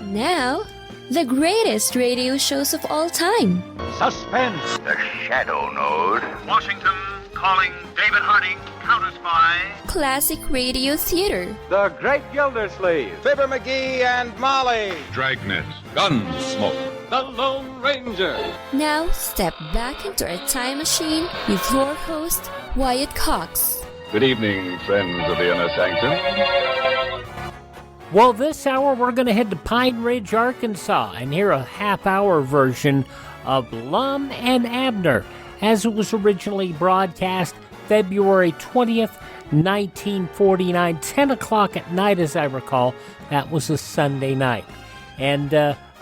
Now, the greatest radio shows of all time. Suspense. The Shadow Node. Washington calling David Harding, Counter Spy. Classic radio theater. The Great Gildersleeve. Fibber McGee and Molly. Dragnet. Gunsmoke. The Lone Ranger. Now, step back into a time machine with your host, Wyatt Cox. Good evening, friends of the Inner Sanctum. Well, this hour we're going to head to Pine Ridge, Arkansas, and hear a half-hour version of Lum and Abner, as it was originally broadcast February 20th, 1949, 10 o'clock at night, as I recall. That was a Sunday night. And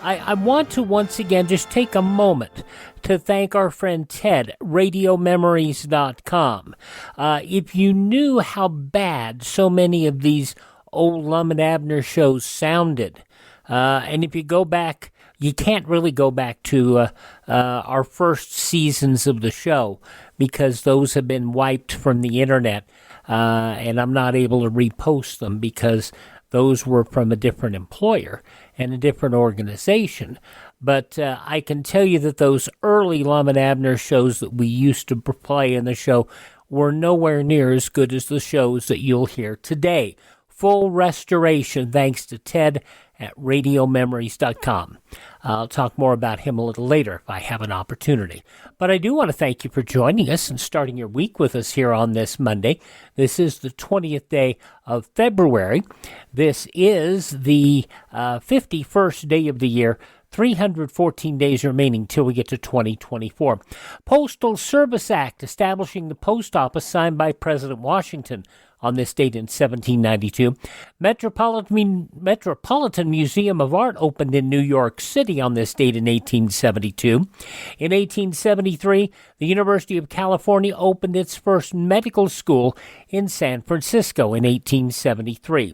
I want to once again just take a moment to thank our friend Ted, RadioMemories.com. If you knew how bad so many of these old Lum and Abner shows sounded, and if you go back, you can't really go back to our first seasons of the show because those have been wiped from the internet, and I'm not able to repost them because those were from a different employer and a different organization. But I can tell you that those early Lum and Abner shows that we used to play in the show were nowhere near as good as the shows that you'll hear today. Full restoration thanks to Ted at RadioMemories.com. I'll talk more about him a little later if I have an opportunity. But I do want to thank you for joining us and starting your week with us here on this Monday. This is the 20th day of February. This is the 51st day of the year. 314 days remaining till we get to 2024. Postal Service Act establishing the post office signed by President Washington on this date in 1792. Metropolitan Museum of Art opened in New York City on this date in 1872. In 1873, the University of California opened its first medical school in San Francisco in 1873.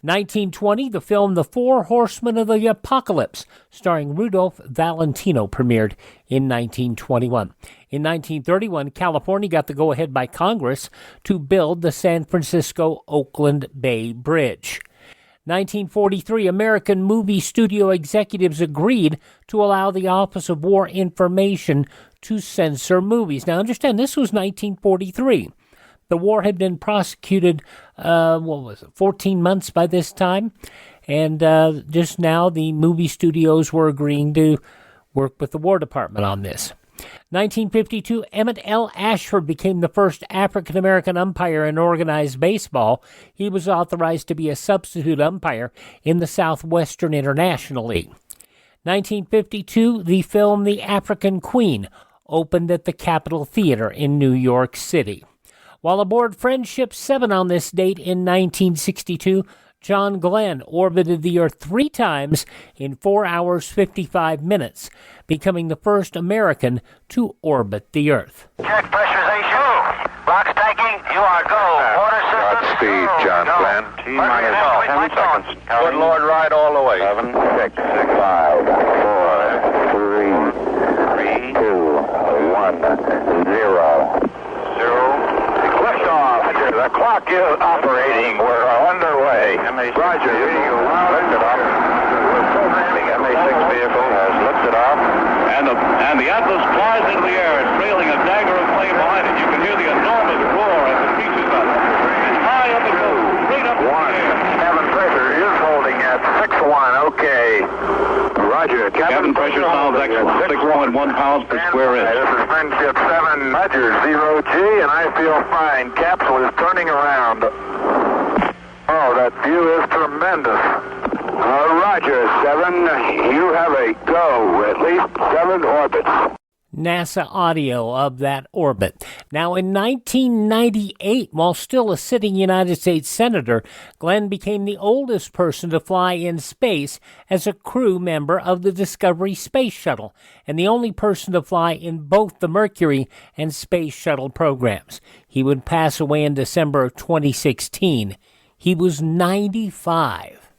1920, the film The Four Horsemen of the Apocalypse, starring Rudolph Valentino, premiered in 1921. In 1931, California got the go-ahead by Congress to build the San Francisco-Oakland Bay Bridge. 1943, American movie studio executives agreed to allow the Office of War Information to censor movies. Now, understand, this was 1943. The war had been prosecuted, 14 months by this time, and just now the movie studios were agreeing to work with the War Department on this. 1952, Emmett L. Ashford became the first African-American umpire in organized baseball. He was authorized to be a substitute umpire in the Southwestern International League. 1952, the film The African Queen opened at the Capitol Theater in New York City. While aboard Friendship 7 on this date in 1962, John Glenn orbited the Earth 3 times in 4 hours 55 minutes, becoming the first American to orbit the Earth. Check pressurization. Box tanking, you are go. Water system. Godspeed, John Glenn. T-minus 10 seconds. Good Lord, ride all the way. 7, 6, 5, 4, 3, 2, 1, 0. Liftoff. The clock is operating. We're underway. Roger. Lifted off. The MA6 vehicle has lifted off. And the Atlas flies into the air, trailing a dagger of flame behind it. You can hear the enormous roar as it reaches up. It's high up and straight up in the air. Cabin pressure is holding at 6-1. Okay. Roger. Cabin pressure sounds excellent. 6.1 pounds per square inch. This is Friendship 7, Roger, 0G, and I feel fine. Capsule is turning around. Oh, that view is tremendous. Roger, 7. You have a go. At least 7 orbits. NASA audio of that orbit. Now, in 1998, while still a sitting United States Senator, Glenn became the oldest person to fly in space as a crew member of the Discovery Space Shuttle, and the only person to fly in both the Mercury and Space Shuttle programs. He would pass away in December of 2016. He was 95.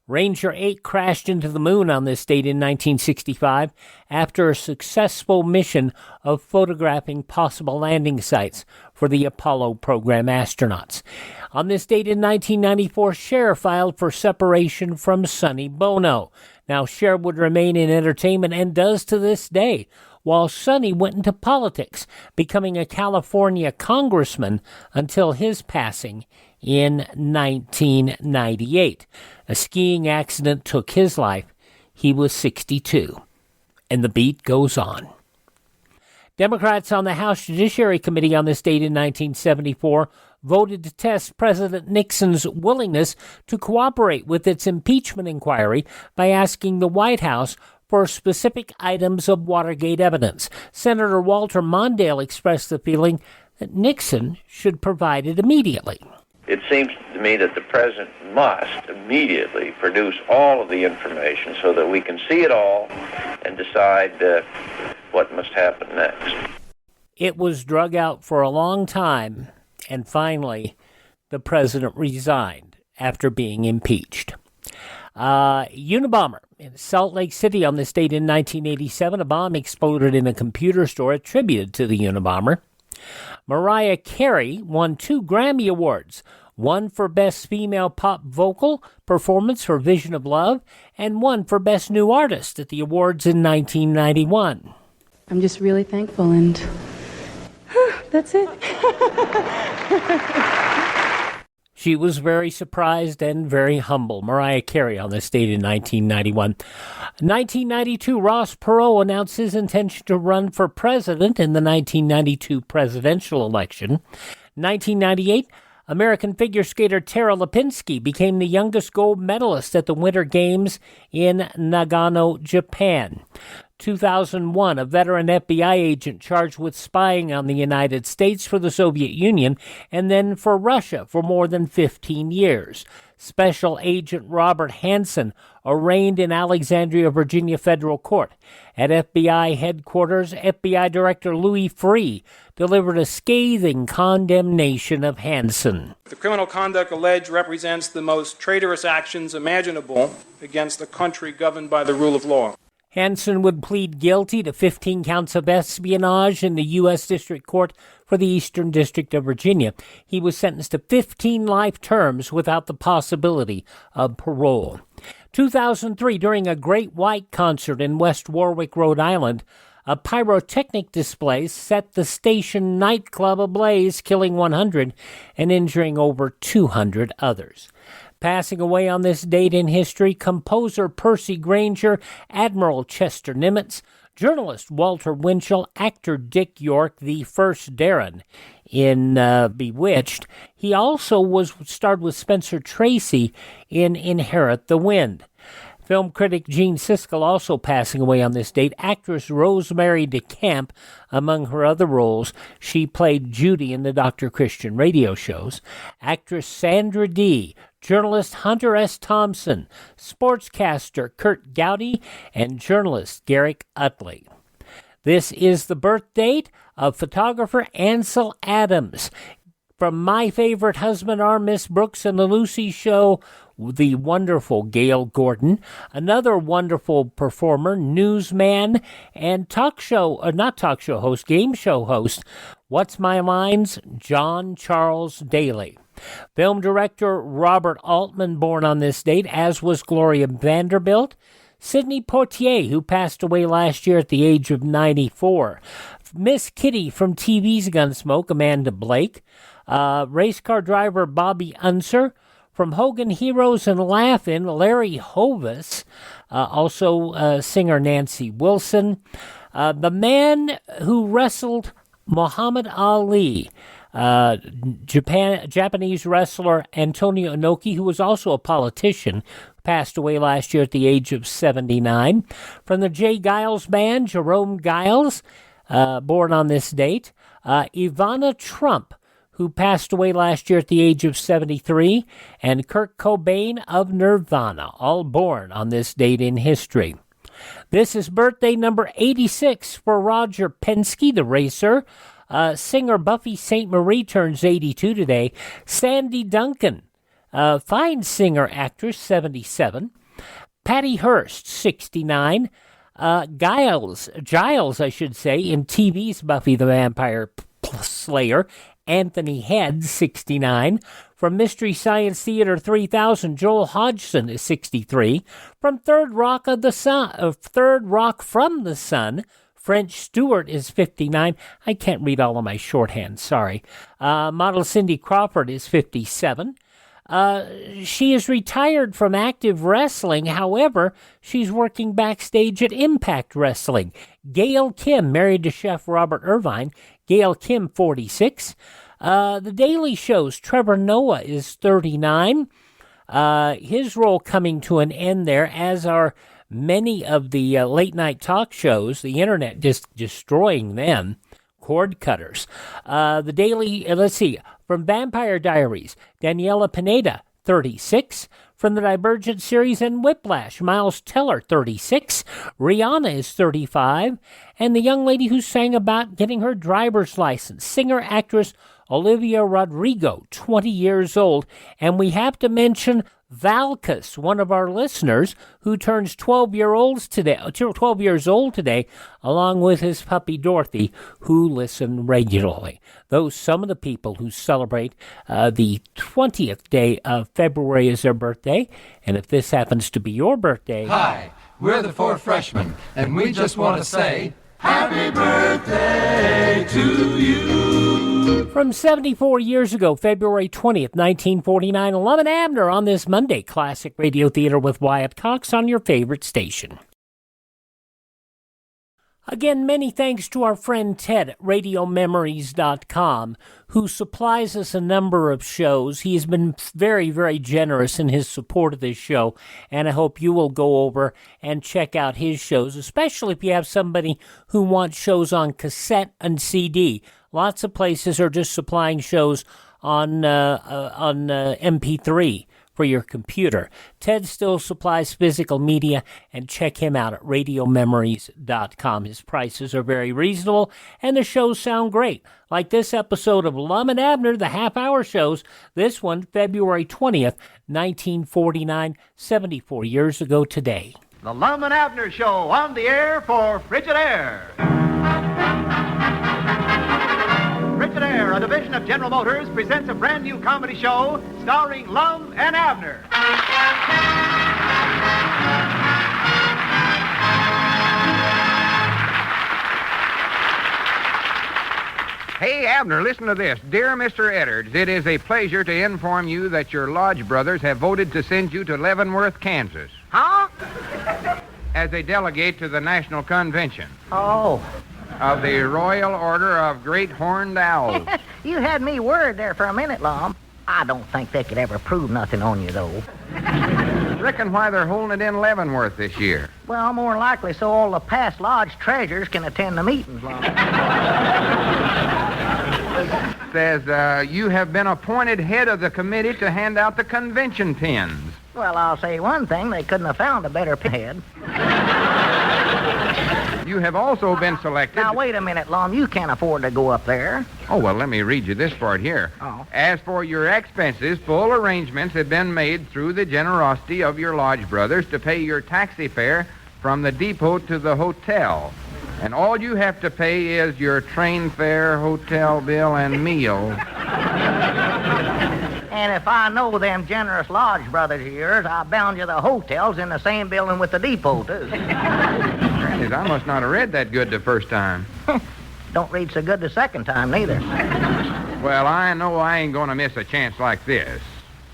Ranger 8 crashed into the moon on this date in 1965 after a successful mission of photographing possible landing sites for the Apollo program astronauts. On this date in 1994, Cher filed for separation from Sonny Bono. Now, Cher would remain in entertainment and does to this day, while Sonny went into politics, becoming a California congressman until his passing in 1998. A skiing accident took his life. He was 62. And the beat goes on. Democrats on the House Judiciary Committee on this date in 1974 voted to test President Nixon's willingness to cooperate with its impeachment inquiry by asking the White House for specific items of Watergate evidence. Senator Walter Mondale expressed the feeling that Nixon should provide it immediately. It seems to me that the president must immediately produce all of the information so that we can see it all and decide what must happen next. It was drug out for a long time, and finally, the president resigned after being impeached. Unabomber in Salt Lake City on this date in 1987, a bomb exploded in a computer store attributed to the Unabomber. Mariah Carey won 2 Grammy Awards, one for Best Female Pop Vocal Performance for Vision of Love, and one for Best New Artist at the awards in 1991. I'm just really thankful, and that's it. She was very surprised and very humble. Mariah Carey on this date in 1991. 1992, Ross Perot announced his intention to run for president in the 1992 presidential election. 1998, American figure skater Tara Lipinski became the youngest gold medalist at the Winter Games in Nagano, Japan. 2001, a veteran FBI agent charged with spying on the United States for the Soviet Union and then for Russia for more than 15 years. Special Agent Robert Hansen arraigned in Alexandria, Virginia federal court. At FBI headquarters, FBI Director Louis Freeh delivered a scathing condemnation of Hansen. The criminal conduct alleged represents the most traitorous actions imaginable against a country governed by the rule of law. Hansen would plead guilty to 15 counts of espionage in the U.S. District Court for the Eastern District of Virginia. He was sentenced to 15 life terms without the possibility of parole. 2003, during a Great White concert in West Warwick, Rhode Island, a pyrotechnic display set the station nightclub ablaze, killing 100 and injuring over 200 others. Passing away on this date in history, composer Percy Granger, Admiral Chester Nimitz, journalist Walter Winchell, actor Dick York, the first Darren in Bewitched. He also starred with Spencer Tracy in Inherit the Wind. Film critic Gene Siskel also passing away on this date. Actress Rosemary DeCamp, among her other roles, she played Judy in the Dr. Christian radio shows. Actress Sandra Dee, journalist Hunter S. Thompson, sportscaster Kurt Gowdy, and journalist Garrick Utley. This is the birth date of photographer Ansel Adams. From My Favorite Husband Are Miss Brooks and the Lucy Show, the wonderful Gail Gordon, another wonderful performer, newsman, and game show host, What's My Line's John Charles Daly. Film director Robert Altman, born on this date, as was Gloria Vanderbilt. Sidney Poitier, who passed away last year at the age of 94. Miss Kitty from TV's Gunsmoke, Amanda Blake. Race car driver Bobby Unser. From Hogan Heroes and Laugh-In, Larry Hovis. Also singer Nancy Wilson. The man who wrestled Muhammad Ali. Japanese wrestler Antonio Inoki, who was also a politician, passed away last year at the age of 79. From the Jay Giles Band, Jerome Giles, born on this date. Ivana Trump, who passed away last year at the age of 73. And Kurt Cobain of Nirvana, all born on this date in history. This is birthday number 86 for Roger Penske, the racer. Singer Buffy St. Marie turns 82 today. Sandy Duncan, fine singer-actress, 77. Patty Hearst, 69. Giles, I should say, in TV's Buffy the Vampire Slayer. Anthony Head, 69. From Mystery Science Theater 3000, Joel Hodgson is 63. From Third Rock from the Sun, French Stewart is 59. I can't read all of my shorthand, sorry. Model Cindy Crawford is 57. She is retired from active wrestling. However, she's working backstage at Impact Wrestling. Gail Kim, married to Chef Robert Irvine. Gail Kim, 46. The Daily Show's Trevor Noah is 39. His role coming to an end there, as are many of the late-night talk shows, the internet just destroying them. Cord cutters. The Daily, from Vampire Diaries, Daniela Pineda, 36. From the Divergent series and Whiplash, Miles Teller, 36. Rihanna is 35. And the young lady who sang about getting her driver's license, singer-actress Olivia Rodrigo, 20 years old. And we have to mention Valkus, one of our listeners, who turns 12 years old today, along with his puppy Dorothy, who listen regularly. Those some of the people who celebrate the 20th day of February as their birthday. And if this happens to be your birthday... Hi, we're the Four Freshmen, and we just want to say, Happy birthday to you! From 74 years ago, February 20th, 1949, Lum and Abner on this Monday, Classic Radio Theater with Wyatt Cox on your favorite station. Again, many thanks to our friend Ted at RadioMemories.com, who supplies us a number of shows. He has been very, very generous in his support of this show, and I hope you will go over and check out his shows, especially if you have somebody who wants shows on cassette and CD. Lots of places are just supplying shows on MP3 for your computer. Ted still supplies physical media, and check him out at RadioMemories.com. His prices are very reasonable, and the shows sound great. Like this episode of Lum and Abner, the half-hour shows. This one, February 20th, 1949, 74 years ago today. The Lum and Abner Show on the air for Frigidaire. Frigidaire, a division of General Motors, presents a brand new comedy show starring Lum and Abner. Hey, Abner, listen to this. Dear Mr. Edwards, it is a pleasure to inform you that your lodge brothers have voted to send you to Leavenworth, Kansas. Huh? As a delegate to the National Convention. Oh. Of the Royal Order of Great Horned Owls. You had me worried there for a minute, Lum. I don't think they could ever prove nothing on you, though. Reckon why they're holding it in Leavenworth this year. Well, more likely so all the past lodge treasurers can attend the meetings, Lum. Says, you have been appointed head of the committee to hand out the convention pins. Well, I'll say one thing. They couldn't have found a better pinhead. You have also been selected... Now, wait a minute, Lum. You can't afford to go up there. Oh, well, let me read you this part here. Oh. As for your expenses, full arrangements have been made through the generosity of your lodge brothers to pay your taxi fare from the depot to the hotel. And all you have to pay is your train fare, hotel bill, and meal. And if I know them generous lodge brothers of yours, I bound you the hotels in the same building with the depot, too. I must not have read that good the first time. Don't read so good the second time, neither. Well, I know I ain't going to miss a chance like this.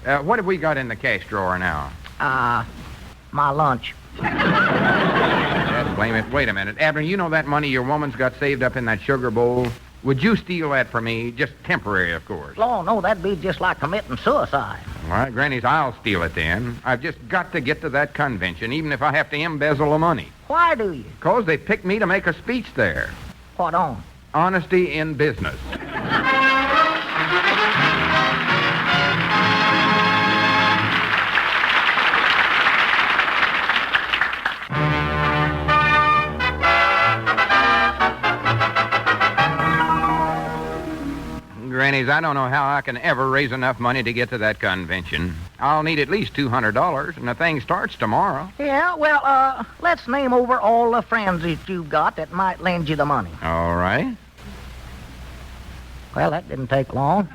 What have we got in the cash drawer now? My lunch. Blame it. Wait a minute. Abner, you know that money your woman's got saved up in that sugar bowl? Would you steal that for me? Just temporary, of course. Oh, no, that'd be just like committing suicide. All right, Granny's, I'll steal it then. I've just got to get to that convention, even if I have to embezzle the money. Why do you? Because they picked me to make a speech there. What on? Honesty in business. Grannies, I don't know how I can ever raise enough money to get to that convention. I'll need at least $200, and the thing starts tomorrow. Yeah, well, let's name over all the friends that you've got that might lend you the money. All right. Well, that didn't take long.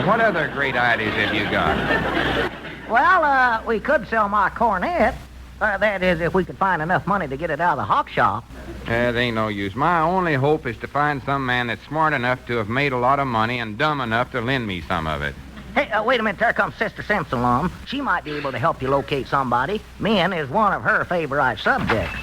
What other great ideas have you got? Well, we could sell my cornet. That is, if we could find enough money to get it out of the hawk shop. It ain't no use. My only hope is to find some man that's smart enough to have made a lot of money and dumb enough to lend me some of it. Hey, wait a minute. There comes Sister Simpson, Lum. She might be able to help you locate somebody. Men is one of her favorite subjects.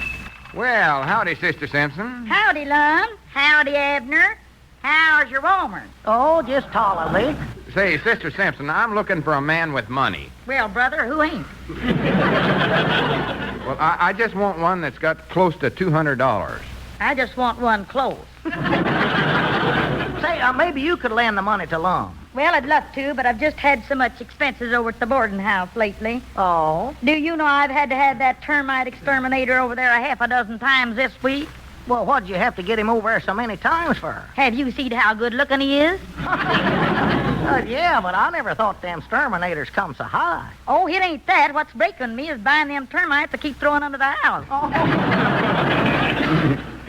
Well, howdy, Sister Simpson. Howdy, Lum. Howdy, Abner. How's your woman? Oh, just tolerably. Say, Sister Simpson, I'm looking for a man with money. Well, brother, who ain't? Well, I just want one that's got close to $200. I just want one close. Say, maybe you could lend the money to Lum. Well, I'd love to, but I've just had so much expenses over at the boarding house lately. Oh? Do you know I've had to have that termite exterminator over there a half a dozen times this week? Well, what'd you have to get him over there so many times for? Have you seen how good-looking he is? Yeah, but I never thought them exterminators come so high. Oh, it ain't that. What's breaking me is buying them termites to keep throwing under the house. Oh.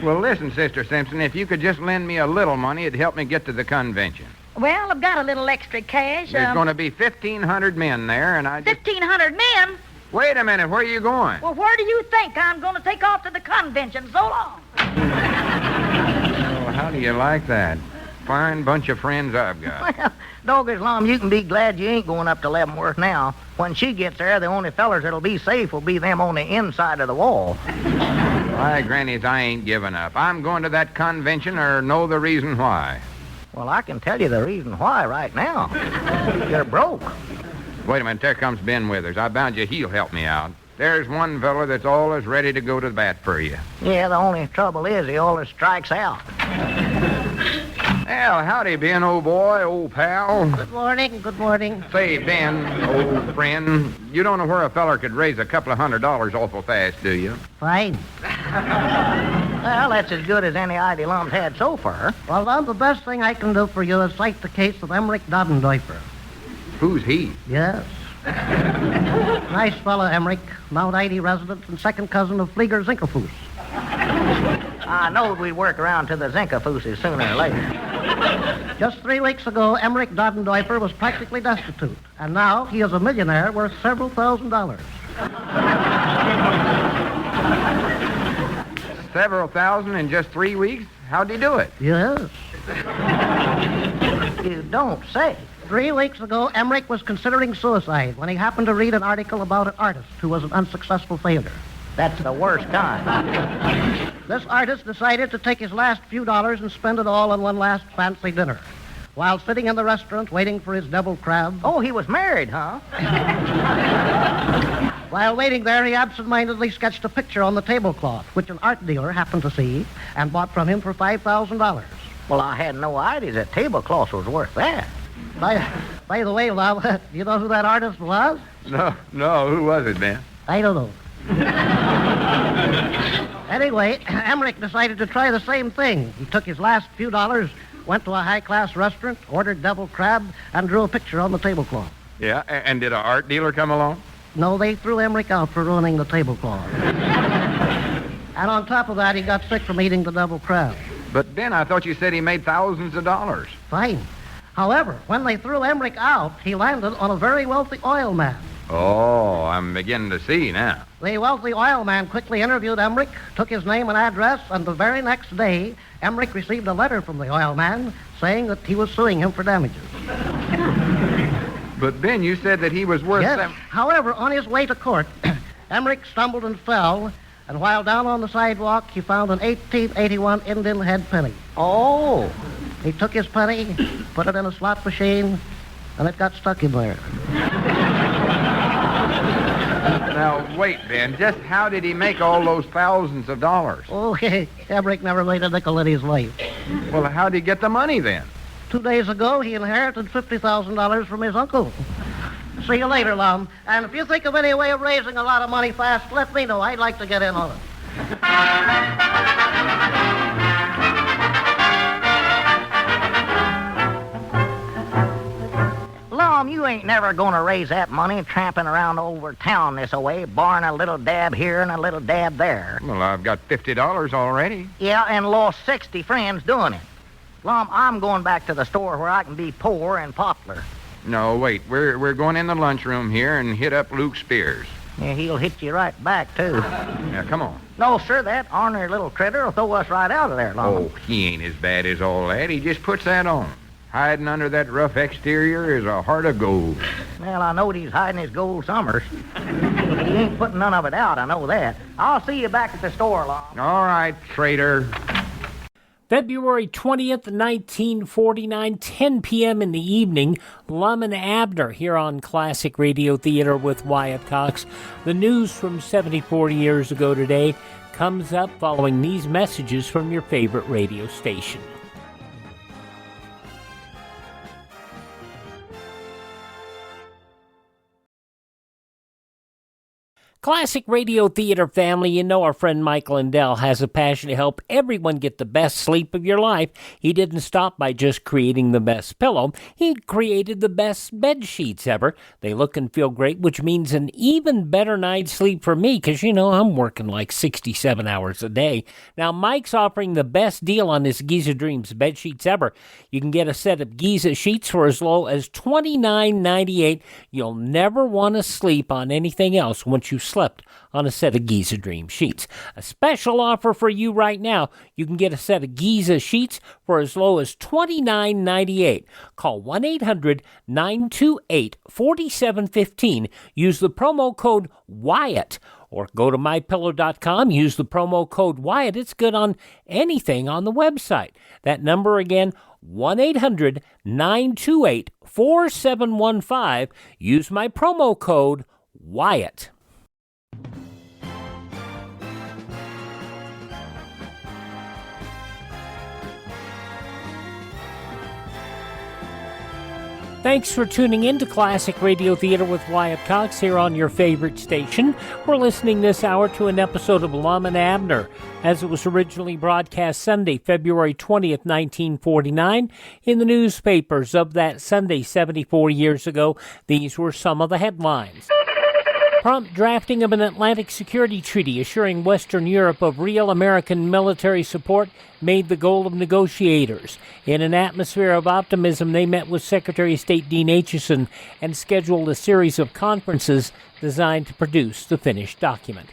Well, listen, Sister Simpson, if you could just lend me a little money, it'd help me get to the convention. Well, I've got a little extra cash. There's going to be 1,500 men there, and I just... 1,500 men? Wait a minute, where are you going? Well, where do you think I'm going to take off to the convention? So long. Oh, how do you like that? Fine bunch of friends I've got. Well, Doggers Lum, you can be glad you ain't going up to Leavenworth now. When she gets there, the only fellers that'll be safe will be them on the inside of the wall. Why, Grannies, I ain't giving up. I'm going to that convention or know the reason why. Well, I can tell you the reason why right now. You're broke. Wait a minute, there comes Ben Withers. I bound you he'll help me out. There's one fella that's always ready to go to the bat for you. Yeah, the only trouble is he always strikes out. Well, howdy, Ben, old boy, old pal. Good morning, good morning. Say, Ben, old friend, you don't know where a feller could raise a couple of $100 awful fast, do you? Fine. Well, that's as good as any idea Lum's had so far. Well, Lum, the best thing I can do for you is cite the case of Emmerich Dodendorfer. Who's he? Yes. Nice fellow, Emmerich. Mount Ida resident and second cousin of Flieger Zinkerfuss. I knowed we'd work around to the Zinkerfusses sooner or later. Just 3 weeks ago, Emmerich Dodendorfer was practically destitute, and now he is a millionaire worth several $1,000s. Several thousand in just 3 weeks? How'd he do it? Yes. You don't say. 3 weeks ago, Emmerich was considering suicide when he happened to read an article about an artist who was an unsuccessful failure. That's the worst kind. This artist decided to take his last few dollars and spend it all on one last fancy dinner. While sitting in the restaurant waiting for his deviled crab... Oh, he was married, huh? While waiting there, he absent-mindedly sketched a picture on the tablecloth, which an art dealer happened to see and bought from him for $5,000. Well, I had no idea that tablecloth was worth that. By the way, Love, do you know who that artist was? No, who was it, Ben? I don't know. Anyway, Emmerich decided to try the same thing. He took his last few dollars, went to a high-class restaurant, ordered deviled crab, and drew a picture on the tablecloth. Yeah, and did an art dealer come along? No, they threw Emmerich out for ruining the tablecloth. And on top of that, he got sick from eating the deviled crab. But, Ben, I thought you said he made thousands of dollars. Fine. However, when they threw Emmerich out, he landed on a very wealthy oil man. Oh, I'm beginning to see now. The wealthy oil man quickly interviewed Emmerich, took his name and address, and the very next day, Emmerich received a letter from the oil man saying that he was suing him for damages. But, Ben, you said that he was worth... Yes. However, on his way to court, Emmerich stumbled and fell, and while down on the sidewalk, he found an 1881 Indian head penny. Oh! He took his penny, put it in a slot machine, and it got stuck in there. Now, wait, Ben. Just how did he make all those thousands of dollars? Oh, Emmerich never made a nickel in his life. Well, how'd he get the money then? 2 days ago, he inherited $50,000 from his uncle. See you later, Lum. And if you think of any way of raising a lot of money fast, let me know. I'd like to get in on it. ain't never going to raise that money tramping around over town this way, barring a little dab here and a little dab there. Well, I've got $50 already. Yeah, and lost 60 friends doing it. Lum, I'm going back to the store where I can be poor and popular. No, wait. We're going in the lunchroom here and hit up Luke Spears. Yeah, he'll hit you right back, too. Now, come on. No, sir, that ornery little critter will throw us right out of there, Lum. Oh, he ain't as bad as all that. He just puts that on. Hiding under that rough exterior is a heart of gold. Well, I know he's hiding his gold summers. He ain't putting none of it out, I know that. I'll see you back at the store, Lum. All right, traitor. February 20th, 1949, 10 p.m. in the evening, Lum and Abner here on Classic Radio Theater with Wyatt Cox. The news from 74 years ago today comes up following these messages from your favorite radio station. Classic Radio Theater family, you know our friend Mike Lindell has a passion to help everyone get the best sleep of your life. He didn't stop by just creating the best pillow. He created the best bed sheets ever. They look and feel great, which means an even better night's sleep for me because, you know, I'm working like 67 hours a day. Now, Mike's offering the best deal on his Giza Dreams bed sheets ever. You can get a set of Giza sheets for as low as $29.98. You'll never want to sleep on anything else once you slept on a set of Giza Dream sheets. A special offer for you right now. You can get a set of Giza sheets for as low as $29.98. Call 1-800-928-4715. Use the promo code Wyatt. Or go to mypillow.com, use the promo code Wyatt. It's good on anything on the website. That number again, 1-800-928-4715. Use my promo code Wyatt. Thanks for tuning in to Classic Radio Theater with Wyatt Cox here on your favorite station. We're listening this hour to an episode of Lum and Abner, as it was originally broadcast Sunday, February 20th, 1949. In the newspapers of that Sunday 74 years ago, these were some of the headlines. Prompt drafting of an Atlantic Security Treaty assuring Western Europe of real American military support made the goal of negotiators. In an atmosphere of optimism, they met with Secretary of State Dean Acheson and scheduled a series of conferences designed to produce the finished document.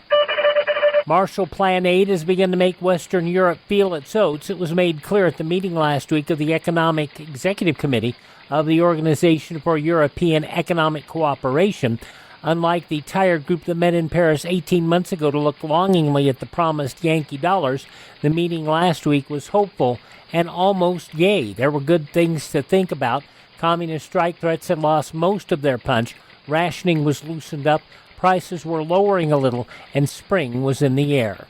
Marshall Plan Aid has begun to make Western Europe feel its oats. It was made clear at the meeting last week of the Economic Executive Committee of the Organization for European Economic Cooperation. Unlike the tired group that met in Paris 18 months ago to look longingly at the promised Yankee dollars, the meeting last week was hopeful and almost gay. There were good things to think about. Communist strike threats had lost most of their punch. Rationing was loosened up. Prices were lowering a little, and spring was in the air.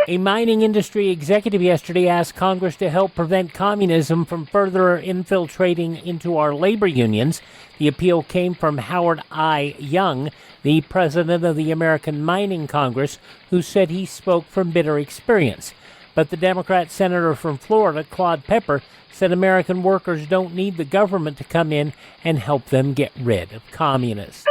A mining industry executive yesterday asked Congress to help prevent communism from further infiltrating into our labor unions. The appeal came from Howard I. Young, the president of the American Mining Congress, who said he spoke from bitter experience. But the Democrat senator from Florida, Claude Pepper, said American workers don't need the government to come in and help them get rid of communists.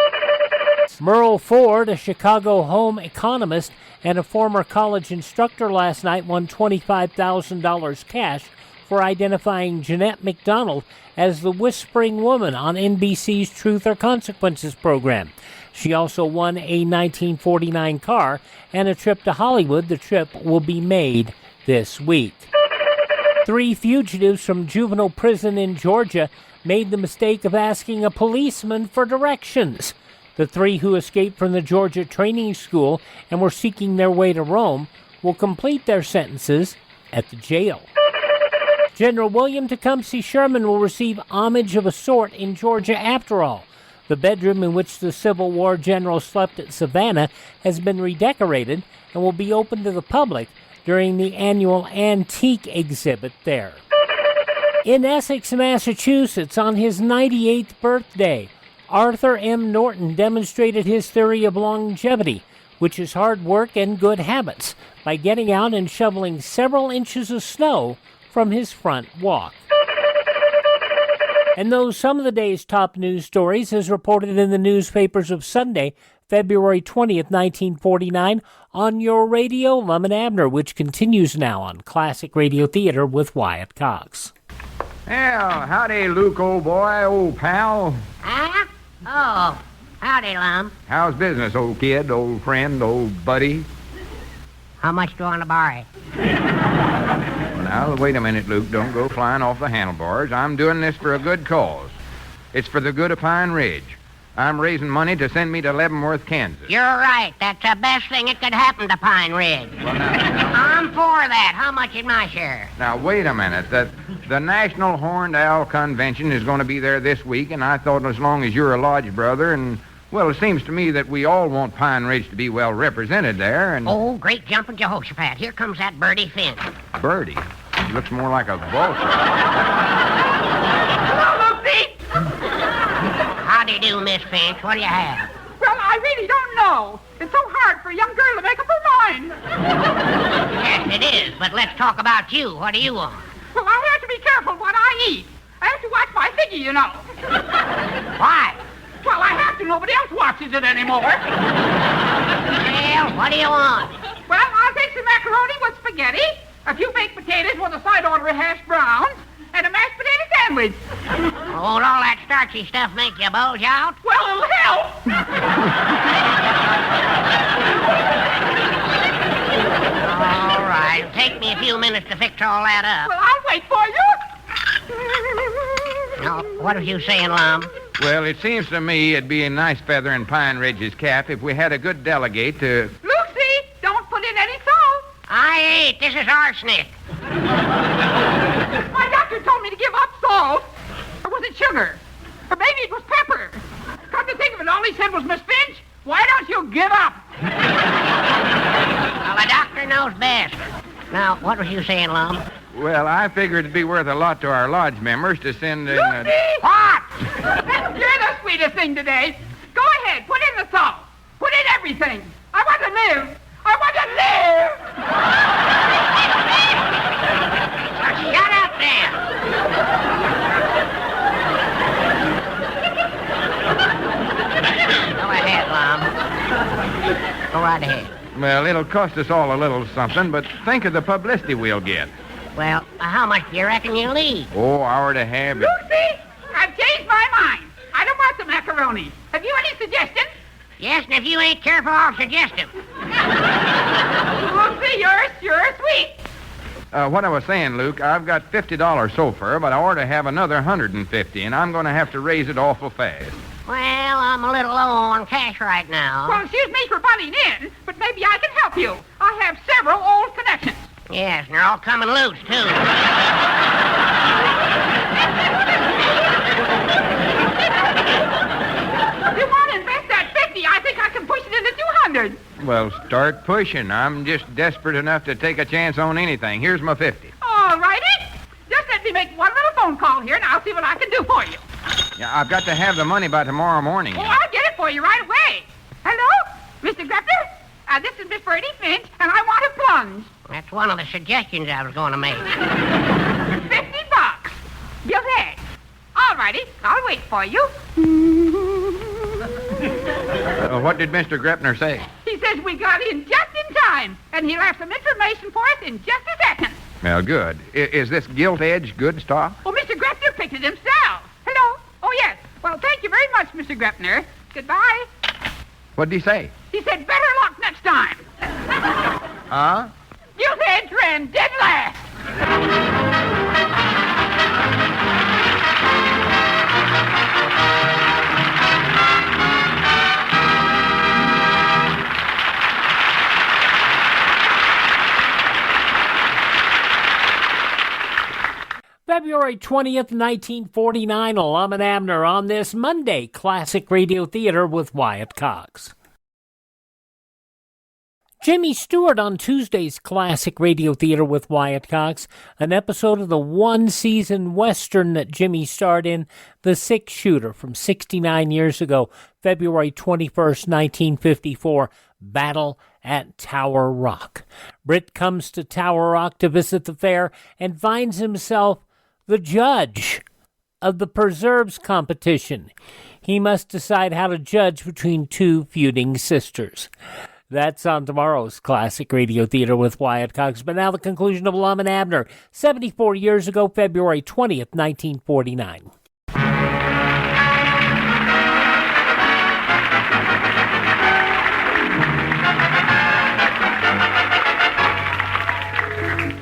Merle Ford, a Chicago home economist and a former college instructor, last night won $25,000 cash for identifying Jeanette MacDonald as the Whispering Woman on NBC's Truth or Consequences program. She also won a 1949 car and a trip to Hollywood. The trip will be made this week. 3 fugitives from juvenile prison in Georgia made the mistake of asking a policeman for directions. The 3 who escaped from the Georgia training school and were seeking their way to Rome will complete their sentences at the jail. General William Tecumseh Sherman will receive homage of a sort in Georgia after all. The bedroom in which the Civil War general slept at Savannah has been redecorated and will be open to the public during the annual antique exhibit there. In Essex, Massachusetts, on his 98th birthday, Arthur M. Norton demonstrated his theory of longevity, which is hard work and good habits, by getting out and shoveling several inches of snow from his front walk. And those some of the day's top news stories as reported in the newspapers of Sunday, February 20th, 1949, on your radio, Lum and Abner, which continues now on Classic Radio Theater with Wyatt Cox. Well, howdy, Luke, old boy, old pal. Huh? Oh, howdy, Lum. How's business, old kid, old friend, old buddy? How much do you want to borrow? Now, wait a minute, Luke. Don't go flying off the handlebars. I'm doing this for a good cause. It's for the good of Pine Ridge. I'm raising money to send me to Leavenworth, Kansas. You're right. That's the best thing that could happen to Pine Ridge. Well, now, I'm for that. How much is my share? now, wait a minute. The National Horned Owl Convention is going to be there this week, and I thought as long as you're a lodge brother and... Well, it seems to me that we all want Pine Ridge to be well represented there, and... Oh, great jumping Jehoshaphat. Here comes that Birdie Finch. Birdie? He looks more like a vulture. Hello, Lucy. How do you do, Miss Finch? What do you have? Well, I really don't know. It's so hard for a young girl to make up her mind. Yes, it is, but let's talk about you. What do you want? Well, I have to be careful what I eat. I have to watch my figure, you know. Why? Well, I have to. Nobody else watches it anymore. Well, what do you want? Well, I'll take some macaroni with spaghetti, a few baked potatoes with a side order of hash browns, and a mashed potato sandwich. Won't all that starchy stuff make you bulge out? Well, it'll help. All right. It'll take me a few minutes to fix all that up. Well, I'll wait for you. Now, what was you saying, Lum? Well, it seems to me it'd be a nice feather in Pine Ridge's cap if we had a good delegate to... Lucy, don't put in any salt. I ain't. This is arsenic. My doctor told me to give up salt. Or was it sugar? Or maybe it was pepper. Come to think of it, all he said was, Miss Finch, why don't you give up? Well, the doctor knows best. Now, what was you saying, Lum? Well, I figured it'd be worth a lot to our lodge members to send in... Lucy! What? You're the sweetest thing today. Go ahead, put in the salt. Put in everything. I want to live. I want to live! Shut up there. Go ahead, Lum. Go right ahead. Well, it'll cost us all a little something, but think of the publicity we'll get. Well, how much do you reckon you'll need? Oh, hour to have it. Lucy, I've changed my mind. I don't want the macaroni. Have you any suggestions? Yes, and if you ain't careful, I'll suggest them. Lucy, you're sweet. What I was saying, Luke, I've got $50 so far, but I ought to have another $150, and I'm going to have to raise it awful fast. Well, I'm a little low on cash right now. Well, excuse me for butting in, but maybe I can help you. I have several old connections. Yes, and they're all coming loose, too. If you want to invest that 50, I think I can push it into 200. Well, start pushing. I'm just desperate enough to take a chance on anything. Here's my 50. All righty. Just let me make one little phone call here, and I'll see what I can do for you. Yeah, I've got to have the money by tomorrow morning. Oh, I'll get it for you right away. Hello? Mr. Grepner? This is Miss Birdie Finch, and I want a plunge. That's one of the suggestions I was going to make. $50. Bill Head. All righty. I'll wait for you. What did Mr. Grepner say? He says we got in just in time, and he'll have some information for us in just a second. Well, good. Is this gilt edge good stock? Well, Mr. Grepner picked it himself. Hello? Oh, yes. Well, thank you very much, Mr. Grepner. Goodbye. What did he say? He said better luck next time. Huh? Gilt edge ran dead last. February 20th, 1949, Lum and Abner on this Monday, Classic Radio Theater with Wyatt Cox. Jimmy Stewart on Tuesday's Classic Radio Theater with Wyatt Cox, an episode of the one-season Western that Jimmy starred in, The Six Shooter, from 69 years ago, February 21st, 1954, Battle at Tower Rock. Britt comes to Tower Rock to visit the fair and finds himself the judge of the preserves competition. He must decide how to judge between two feuding sisters. That's on tomorrow's Classic Radio Theater with Wyatt Cox. But now the conclusion of Lum and Abner, 74 years ago, February 20th, 1949.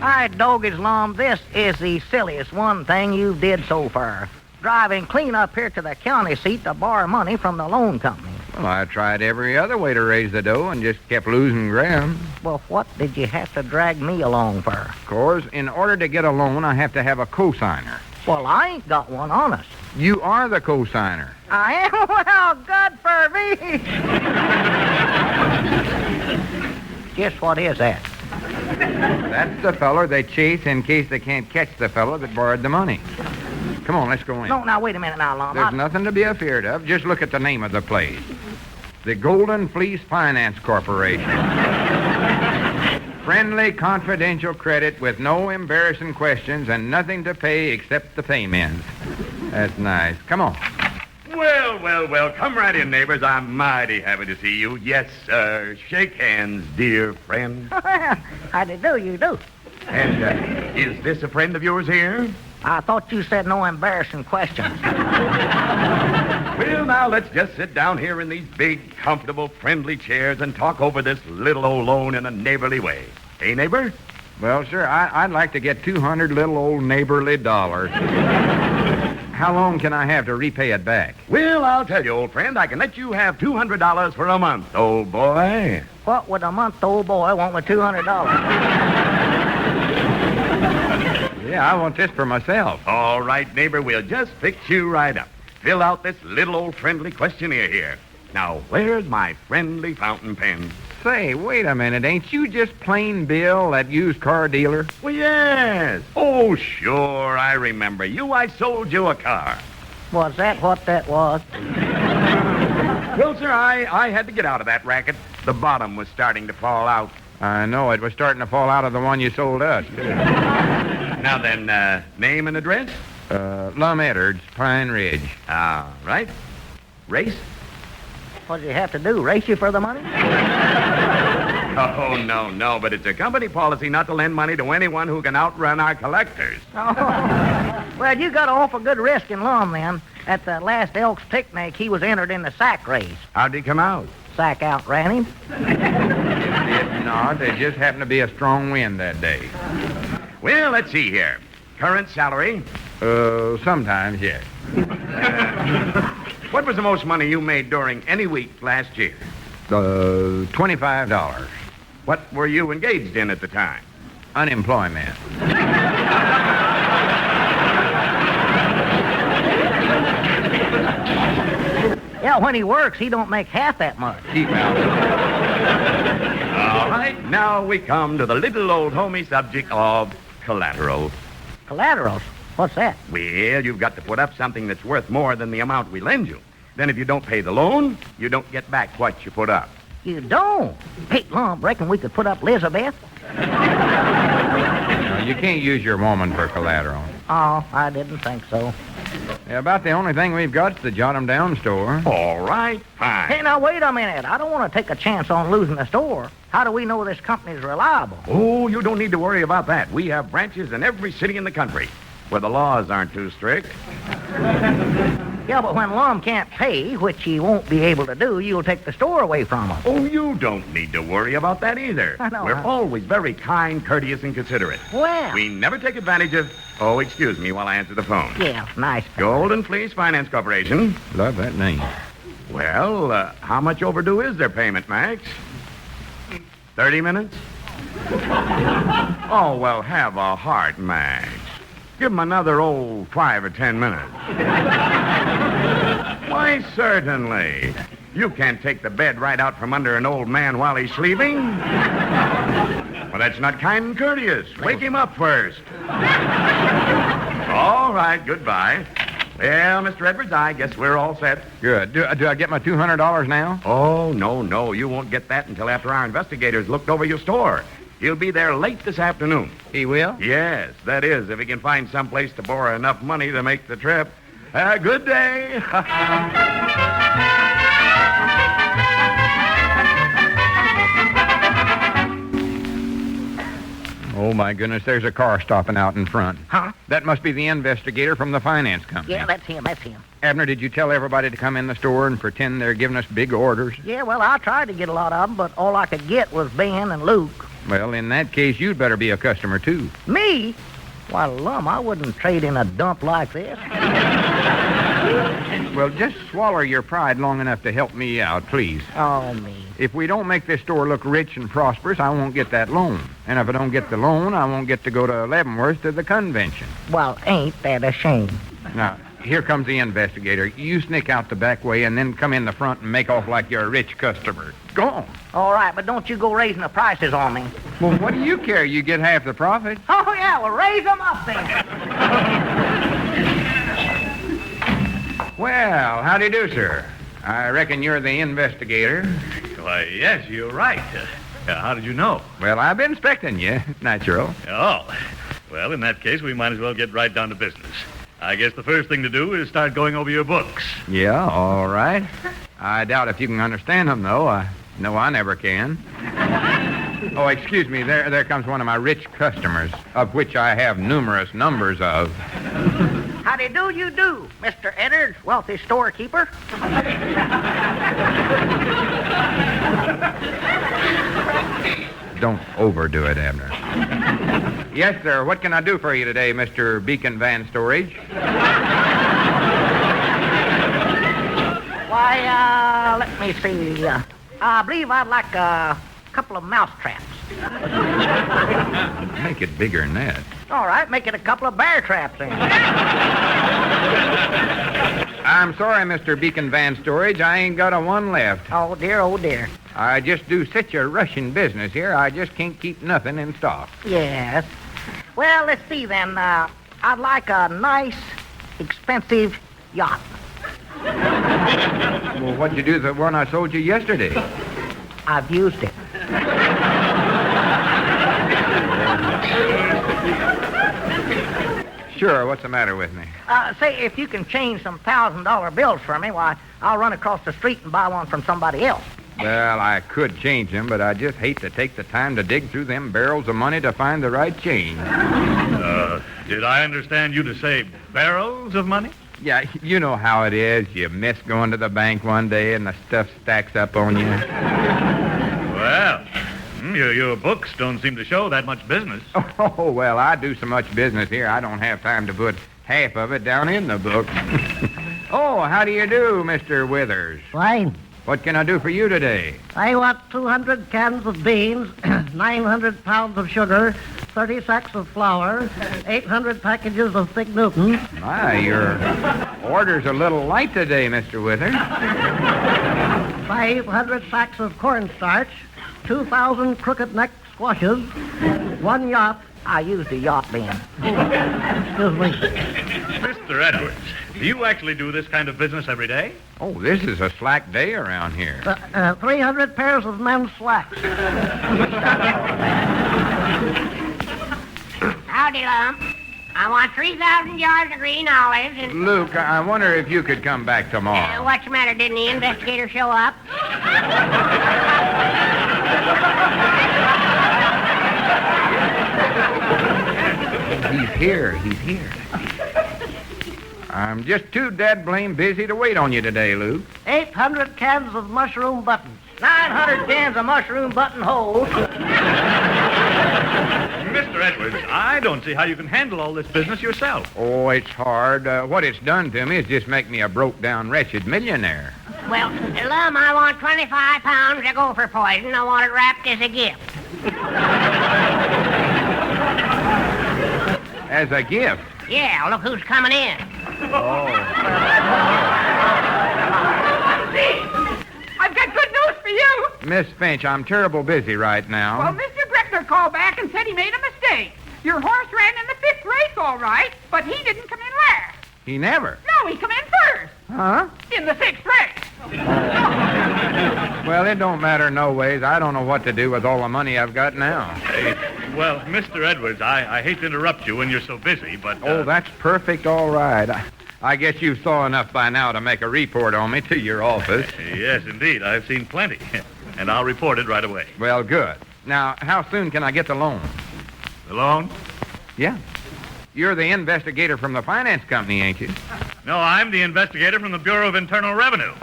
All right, doggies, Lum, this is the silliest one thing you've did so far. Driving clean up here to the county seat to borrow money from the loan company. Well, I tried every other way to raise the dough and just kept losing ground. Well, what did you have to drag me along for? Of course, in order to get a loan, I have to have a cosigner. Well, I ain't got one, honest. You are the cosigner. I am? Well, good for me. Guess what is that? That's the feller they chase in case they can't catch the fellow that borrowed the money. Come on, let's go in. No, now, wait a minute now, Lum. There's nothing to be afeard of. Just look at the name of the place. The Golden Fleece Finance Corporation. Friendly, confidential credit with no embarrassing questions and nothing to pay except the payments. That's nice. Come on. Well, come right in, neighbors. I'm mighty happy to see you. Yes, sir. Shake hands, dear friend. How do you do? And is this a friend of yours here? I thought you said no embarrassing questions. Well, now, let's just sit down here in these big, comfortable, friendly chairs and talk over this little old loan in a neighborly way. Hey, neighbor? Well, sir, I'd like to get 200 little old neighborly dollars. How long can I have to repay it back? Well, I'll tell you, old friend, I can let you have $200 for a month, old boy. What would a month old boy want with $200? Yeah, I want this for myself. All right, neighbor, we'll just fix you right up. Fill out this little old friendly questionnaire here. Now, where's my friendly fountain pen? Say, wait a minute. Ain't you just plain Bill, that used car dealer? Well, yes. Oh, sure, I remember you. I sold you a car. Was that what that was? Well, sir, I had to get out of that racket. The bottom was starting to fall out. I know. It was starting to fall out of the one you sold us, too. Now then, name and address? Lum Edwards, Pine Ridge. All right. Race? What did you have to do, race you for the money? Oh, no, but it's a company policy not to lend money to anyone who can outrun our collectors. Oh. Well, you got an awful good risk in Lum, then. At the last Elks picnic, he was entered in the sack race. How'd he come out? Sack outran him. It did not. There just happened to be a strong wind that day. Well, let's see here. Current salary? Sometimes, yes. What was the most money you made during any week last year? $25. What were you engaged in at the time? Unemployment. Yeah, when he works, he don't make half that much. Keep out. All right, now we come to the little old homey subject of collateral. Collaterals? What's that? Well, you've got to put up something that's worth more than the amount we lend you. Then if you don't pay the loan, you don't get back what you put up. You don't? Hey, Lum, reckon we could put up Elizabeth? No, you can't use your woman for collateral. Oh, I didn't think so. Yeah, about the only thing we've got is the Jot 'em Down store. All right, fine. Hey, now, wait a minute. I don't want to take a chance on losing the store. How do we know this company's reliable? Oh, you don't need to worry about that. We have branches in every city in the country where the laws aren't too strict. Yeah, but when Lum can't pay, which he won't be able to do, you'll take the store away from him. Oh, you don't need to worry about that either. I know. We're always very kind, courteous, and considerate. Well. We never take advantage of... Oh, excuse me while I answer the phone. Yeah, nice. Golden Fleece Finance Corporation. Love that name. Well, how much overdue is their payment, Max? 30 minutes? Oh, well, have a heart, Max. Give him another old 5 or 10 minutes. Why, certainly. You can't take the bed right out from under an old man while he's sleeping. Well, that's not kind and courteous. Wake him up first. All right, goodbye. Well, Mr. Edwards, I guess we're all set. Good. Do I get my $200 now? Oh, no. You won't get that until after our investigators looked over your store. He'll be there late this afternoon. He will? Yes, that is, if he can find some place to borrow enough money to make the trip. Good day. Oh, my goodness, there's a car stopping out in front. Huh? That must be the investigator from the finance company. Yeah, that's him. Abner, did you tell everybody to come in the store and pretend they're giving us big orders? Yeah, well, I tried to get a lot of them, but all I could get was Ben and Luke. Well, in that case, you'd better be a customer, too. Me? Why, Lum, I wouldn't trade in a dump like this. Well, just swallow your pride long enough to help me out, please. Oh, me. If we don't make this store look rich and prosperous, I won't get that loan. And if I don't get the loan, I won't get to go to Leavenworth to the convention. Well, ain't that a shame? Now, here comes the investigator. You sneak out the back way and then come in the front and make off like you're a rich customer. Go on. All right, but don't you go raising the prices on me. Well, what do you care? You get half the profit. Oh, yeah, well, raise them up then. Well, how do you do, sir? I reckon you're the investigator. Why, yes, you're right. How did you know? Well, I've been expecting you. Natural. Oh, well, in that case, we might as well get right down to business. I guess the first thing to do is start going over your books. Yeah, all right. I doubt if you can understand them, though. No, I never can. Oh, excuse me. There comes one of my rich customers, of which I have numerous numbers of. Howdy do you do, Mr. Eddard, wealthy storekeeper? Don't overdo it, Abner. Yes, sir. What can I do for you today, Mr. Beacon Van Storage? Why, let me see. I believe I'd like a couple of mouse traps. Make it bigger than that. All right, make it a couple of bear traps then. I'm sorry, Mr. Beacon Van Storage. I ain't got a one left. Oh, dear, oh, dear. I just do such a rushing business here, I just can't keep nothing in stock. Yes. Well, let's see then. I'd like a nice, expensive yacht. Well, what'd you do with the one I sold you yesterday? I've used it. Sure, what's the matter with me? Say, if you can change some $1,000 bills for me, why, I'll run across the street and buy one from somebody else. Well, I could change them, but I just hate to take the time to dig through them barrels of money to find the right change. Did I understand you to say barrels of money? Yeah, you know how it is. You miss going to the bank one day and the stuff stacks up on you. Well, your books don't seem to show that much business. Oh, well, I do so much business here, I don't have time to put half of it down in the book. Oh, how do you do, Mr. Withers? Fine. What can I do for you today? I want 200 cans of beans, 900 pounds of sugar, 30 sacks of flour, 800 packages of thick Newton. My, your order's a little light today, Mr. Withers. 500 sacks of cornstarch, 2,000 crooked neck squashes, one yacht. I used a yacht, Ben. Excuse me. Mr. Edwards, do you actually do this kind of business every day? Oh, this is a slack day around here. 300 pairs of men's slacks. Howdy, Lum. I want 3,000 yards of green olives and... Luke, I wonder if you could come back tomorrow. What's the matter? Didn't the investigator show up? He's here. I'm just too dead blame busy to wait on you today, Luke. 800 cans of mushroom buttons. 900 cans of mushroom buttonholes. Mr. Edwards, I don't see how you can handle all this business yourself. Oh, it's hard. What it's done to me is just make me a broke-down, wretched millionaire. Well, Lum, I want 25 pounds of gopher poison. I want it wrapped as a gift. As a gift? Yeah, look who's coming in. Oh. I've got good news for you. Miss Finch, I'm terrible busy right now. Well, Mr. Breckner called back and said he made a mistake. Your horse ran in the 5th race all right, but he didn't come in last. He never? No, he come in first. Huh? In the 6th race. Well, it don't matter no ways. I don't know what to do with all the money I've got now. Hey, well, Mr. Edwards, I hate to interrupt you when you're so busy, but... Oh, that's perfect, all right. I guess you saw enough by now to make a report on me to your office. Yes, indeed. I've seen plenty. And I'll report it right away. Well, good. Now, how soon can I get the loan? The loan? Yeah. You're the investigator from the finance company, ain't you? No, I'm the investigator from the Bureau of Internal Revenue.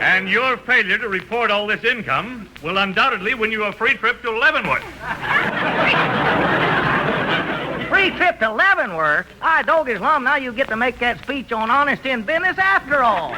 And your failure to report all this income will undoubtedly win you a free trip to Leavenworth. Free trip to Leavenworth? I dogged Lum, now you get to make that speech on honesty in business after all.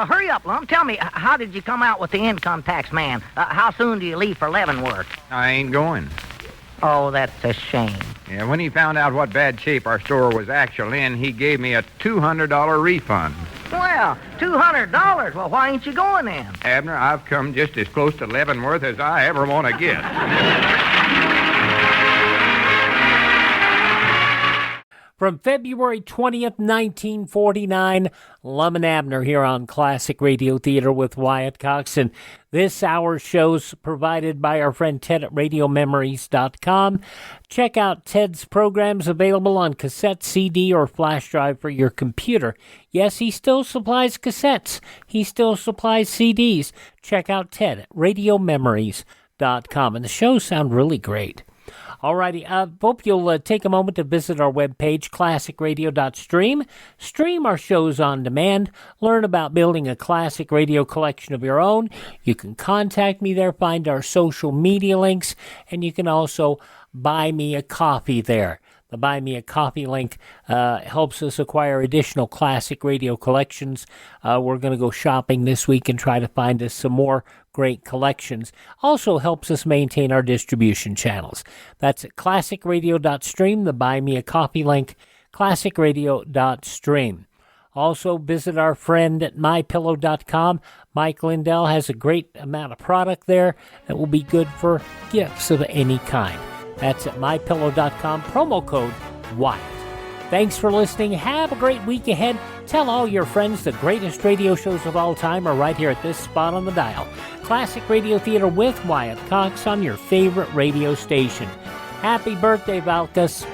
Hurry up, Lum. Tell me, how did you come out with the income tax man? How soon do you leave for Leavenworth? I ain't going. Oh, that's a shame. Yeah, when he found out what bad shape our store was actually in, he gave me a $200 refund. Well, $200? Well, why ain't you going then? Abner, I've come just as close to Leavenworth as I ever want to get. From February 20th, 1949, Lum and Abner here on Classic Radio Theater with Wyatt Cox. And this hour's show's provided by our friend Ted at RadioMemories.com. Check out Ted's programs available on cassette, CD, or flash drive for your computer. Yes, he still supplies cassettes. He still supplies CDs. Check out Ted at RadioMemories.com. And the shows sound really great. Alrighty, hope you'll take a moment to visit our webpage, classicradio.stream. Stream our shows on demand. Learn about building a classic radio collection of your own. You can contact me there, find our social media links, and you can also buy me a coffee there. The Buy Me a Coffee link helps us acquire additional classic radio collections. We're going to go shopping this week and try to find us some more great collections. Also helps us maintain our distribution channels. That's at classicradio.stream, the Buy Me a Coffee link, classicradio.stream. Also visit our friend at mypillow.com. Mike Lindell has a great amount of product there that will be good for gifts of any kind. That's at mypillow.com, promo code Wyatt. Thanks for listening. Have a great week ahead. Tell all your friends the greatest radio shows of all time are right here at this spot on the dial. Classic Radio Theater with Wyatt Cox on your favorite radio station. Happy birthday, Valkus.